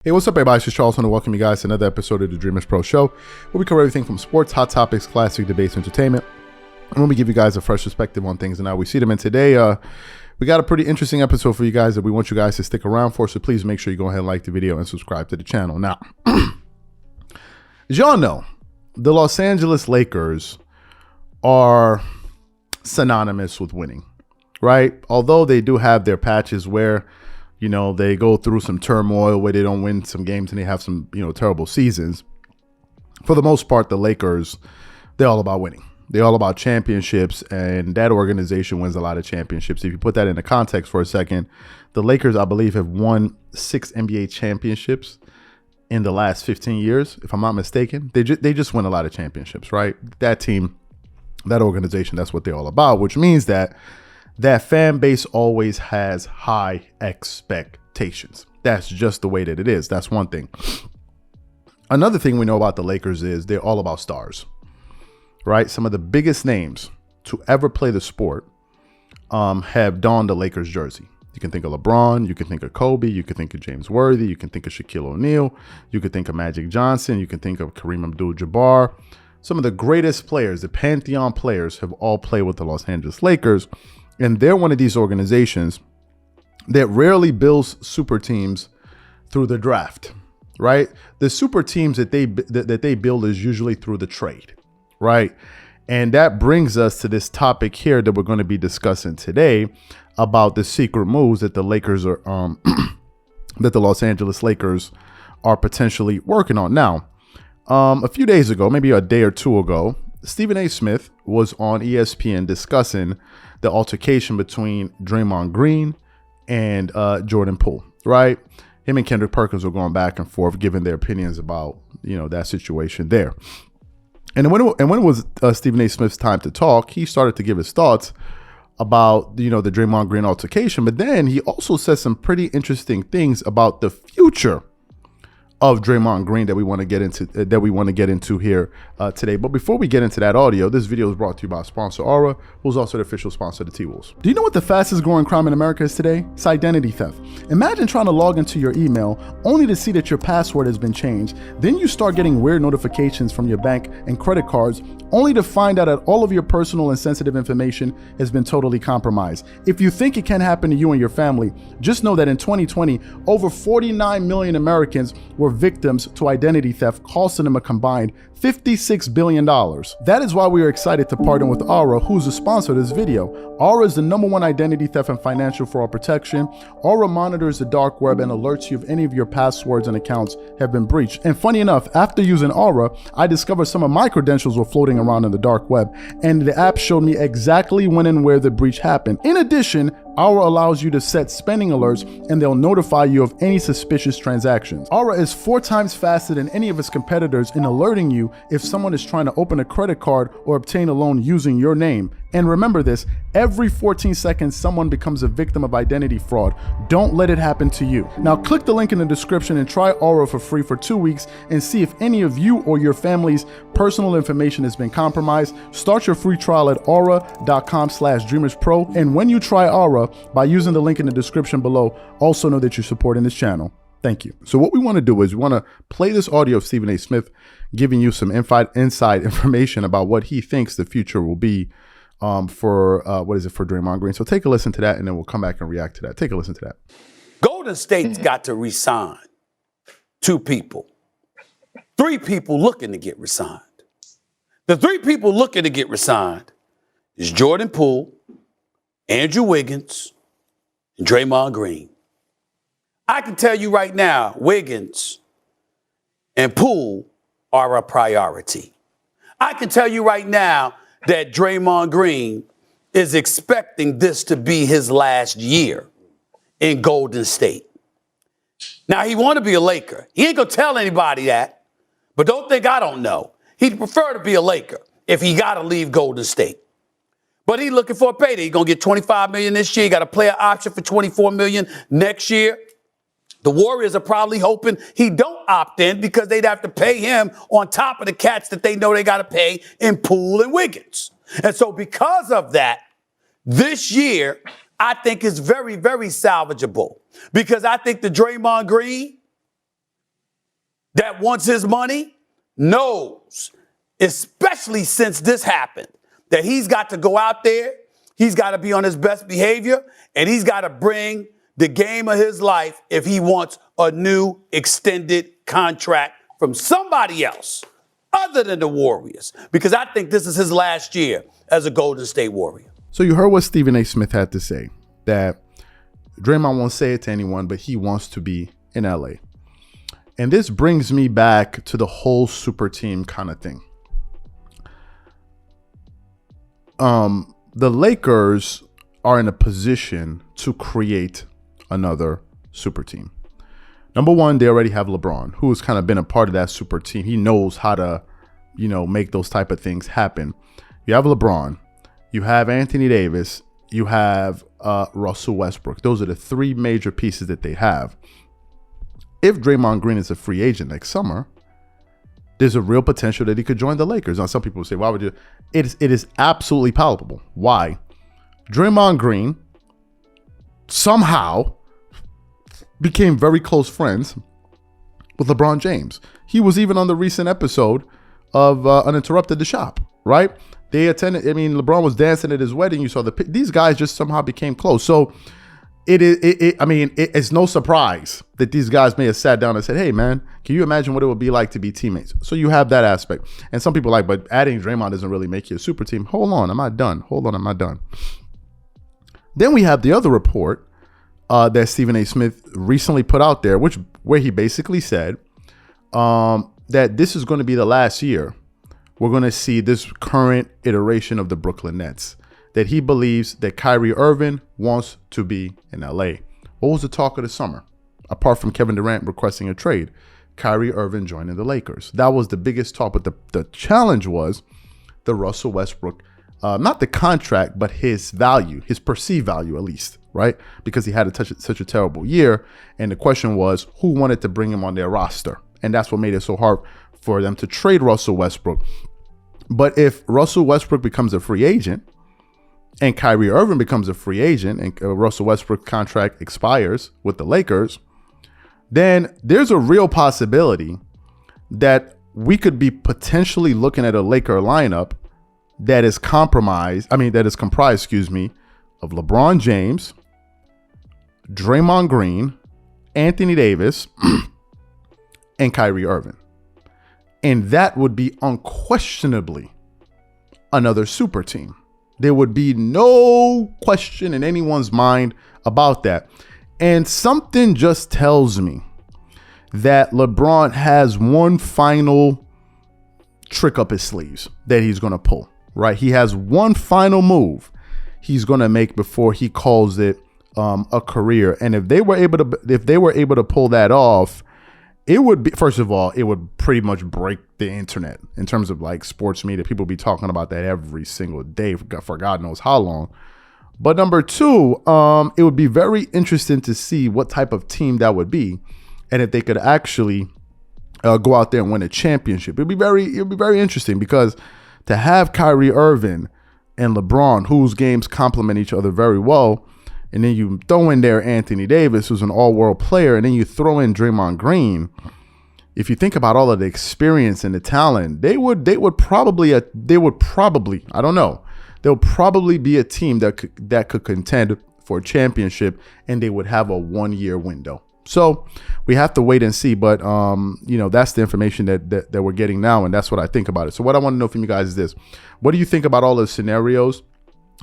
Hey, what's up, everybody? It's just Charles, and welcome you guys to another episode of the Dreamerspro Show, where we cover everything from sports, hot topics, classic debates, entertainment, and when we give you guys a fresh perspective on things and how we see them. And today, we got a pretty interesting episode for you guys that we want you guys to stick around for, so please make sure you go ahead and like the video and subscribe to the channel. Now, as y'all know, the Los Angeles Lakers are synonymous with winning, right? Although they do have their patches where they go through some turmoil where they don't win some games and they have some, terrible seasons. For the most part, the Lakers, they're all about winning. They're all about championships, and that organization wins a lot of championships. If you put that into context for a second, the Lakers, I believe, have won 6 NBA championships in the last 15 years, if I'm not mistaken. They just win a lot of championships, right? That team, that organization, that's what they're all about, which means that fan base always has high expectations. That's just the way that it is. That's one thing. Another thing we know about the Lakers is they're all about stars, right? Some of the biggest names to ever play the sport have donned the Lakers jersey. You can think of LeBron, you can think of Kobe, you can think of James Worthy, you can think of Shaquille O'Neal, you can think of Magic Johnson, you can think of Kareem Abdul-Jabbar. Some of the greatest players, the Pantheon players, have all played with the Los Angeles Lakers. And they're one of these organizations that rarely builds super teams through the draft, right? The super teams that they build is usually through the trade, right? And that brings us to this topic here that we're going to be discussing today about the secret moves that the Lakers are, that the Los Angeles Lakers are potentially working on. Now, a few days ago, maybe a day or two ago, Stephen A. Smith was on ESPN discussing the altercation between Draymond Green and Jordan Poole, right? Him and Kendrick Perkins were going back and forth, giving their opinions about, that situation there. And when it was Stephen A. Smith's time to talk, he started to give his thoughts about, the Draymond Green altercation. But then he also said some pretty interesting things about the future of Draymond Green that we want to get into here today. But before we get into that audio, this video is brought to you by our sponsor Aura, who's also the official sponsor of the T-Wolves. Do you know what the fastest growing crime in America is today? It's identity theft. Imagine trying to log into your email only to see that your password has been changed. Then you start getting weird notifications from your bank and credit cards, only to find out that all of your personal and sensitive information has been totally compromised. If you think it can happen to you and your family, just know that in 2020, over 49 million Americans were victims to identity theft, costing them a combined $56 billion. That is why we are excited to partner with Aura, who's the sponsor of this video. Aura is the #1 identity theft and financial fraud protection. Aura monitors the dark web and alerts you if any of your passwords and accounts have been breached. And funny enough, after using Aura, I discovered some of my credentials were floating around in the dark web, and the app showed me exactly when and where the breach happened. In addition, Aura allows you to set spending alerts, and they'll notify you of any suspicious transactions. Aura is 4 times faster than any of its competitors in alerting you if someone is trying to open a credit card or obtain a loan using your name. And remember this, every 14 seconds, someone becomes a victim of identity fraud. Don't let it happen to you. Now click the link in the description and try Aura for free for 2 weeks and see if any of you or your family's personal information has been compromised. Start your free trial at aura.com/dreamerspro. And when you try Aura, by using the link in the description below, also know that you're supporting this channel. Thank you. So what we want to do is we want to play this audio of Stephen A. Smith giving you some inside information about what he thinks the future will be for Draymond Green. So take a listen to that, and then we'll come back and react to that. Take a listen to that. Golden State's got to re-sign 2 people. 3 people looking to get re-signed. The 3 people looking to get re-signed is Jordan Poole, Andrew Wiggins, and Draymond Green. I can tell you right now, Wiggins and Poole are a priority. I can tell you right now that Draymond Green is expecting this to be his last year in Golden State. Now, he want to be a Laker. He ain't going to tell anybody that, but don't think I don't know. He'd prefer to be a Laker if he got to leave Golden State. But he's looking for a payday. He's going to get $25 million this year. He got a player option for $24 million next year. The Warriors are probably hoping he don't opt in because they'd have to pay him on top of the cats that they know they got to pay in Poole and Wiggins. And so because of that, this year, I think is very, very salvageable because I think the Draymond Green that wants his money knows, especially since this happened, that he's got to go out there, he's got to be on his best behavior, and he's got to bring the game of his life if he wants a new extended contract from somebody else other than the Warriors, because I think this is his last year as a Golden State Warrior. So you heard what Stephen A. Smith had to say, that Draymond won't say it to anyone, but he wants to be in LA. And this brings me back to the whole super team kind of thing. The Lakers are in a position to create another super team. Number one, they already have LeBron, who has kind of been a part of that super team. He knows how to, make those type of things happen. You have LeBron, you have Anthony Davis, you have Russell Westbrook. Those are the three major pieces that they have. If Draymond Green is a free agent next summer, there's a real potential that he could join the Lakers. Now, some people say, why would you? It is absolutely palpable. Why? Draymond Green somehow became very close friends with LeBron James. He was even on the recent episode of Uninterrupted the Shop, right? They attended. I mean, LeBron was dancing at his wedding. You saw these guys just somehow became close. So it's no surprise that these guys may have sat down and said, hey, man, can you imagine what it would be like to be teammates? So you have that aspect. And some people are like, but adding Draymond doesn't really make you a super team. Hold on, I'm not done. Then we have the other report that Stephen A. Smith recently put out there, where he basically said that this is going to be the last year we're going to see this current iteration of the Brooklyn Nets, that he believes that Kyrie Irving wants to be in LA. What was the talk of the summer? Apart from Kevin Durant requesting a trade, Kyrie Irving joining the Lakers. That was the biggest talk, but the challenge was the Russell Westbrook, not the contract, but his value, his perceived value at least, right? Because he had such a terrible year. And the question was, who wanted to bring him on their roster? And that's what made it so hard for them to trade Russell Westbrook. But if Russell Westbrook becomes a free agent and Kyrie Irving becomes a free agent and Russell Westbrook's contract expires with the Lakers, then there's a real possibility that we could be potentially looking at a Laker lineup that is comprised of LeBron James, Draymond Green, Anthony Davis, and Kyrie Irving. And that would be unquestionably another super team. There would be no question in anyone's mind about that. And something just tells me that LeBron has one final trick up his sleeves that he's going to pull, right? He has one final move he's going to make before he calls it a career. And if they were able to pull that off, it would be, first of all, it would pretty much break the internet in terms of like sports media. People be talking about that every single day for God knows how long. But number two, it would be very interesting to see what type of team that would be, and if they could actually go out there and win a championship. It'd be very interesting, because to have Kyrie Irving and LeBron, whose games complement each other very well, and then you throw in there Anthony Davis, who's an all-world player, and then you throw in Draymond Green. If you think about all of the experience and the talent, they would probably I don't know. They'll probably be a team that could contend for a championship, and they would have a 1-year window. So we have to wait and see. But that's the information that we're getting now, and that's what I think about it. So what I want to know from you guys is this: what do you think about all the scenarios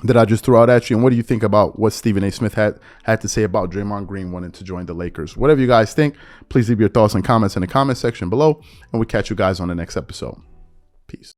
that I just threw out at you, and what do you think about what Stephen A. Smith had to say about Draymond Green wanting to join the Lakers? Whatever you guys think, please leave your thoughts and comments in the comment section below, and we'll catch you guys on the next episode. Peace.